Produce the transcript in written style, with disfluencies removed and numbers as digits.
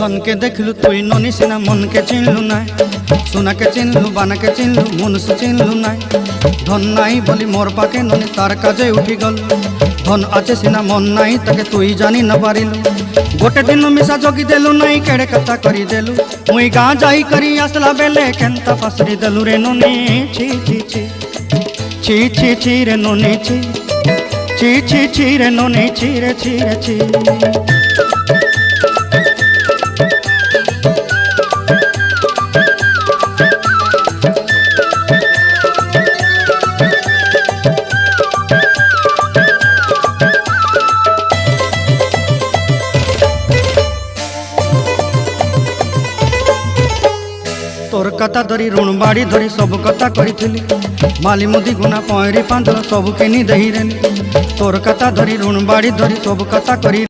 धन के देखलु तुई ननी सिना मन के चिन्हलु ना सोना के चिन्हलु बाना के चिन्हलु मनुष्य चिन्हलु ना धन नाई बोली मोर पाके ननी तार काजे उठी गल धन आचे सिना मन नाई ताके तुई जानी न पारिलु गोटे दिन मिसा जगी देलु नाई केड़े कथा करी देलु मुई गाँ जाई करी आसला बेले केंता फासरी देलु रे ननी छी छी छी छी छी छी रे ननी छी छी छी छी रे ननी छी रे छी रे छी। तोर कथा धरी ऋण बाड़ी धरी सब कथा करी माली मुदी गुना पहरी पांदर सब किनी दही रेली तोर कथा धरी ऋण बाड़ी धरी सब कथा करी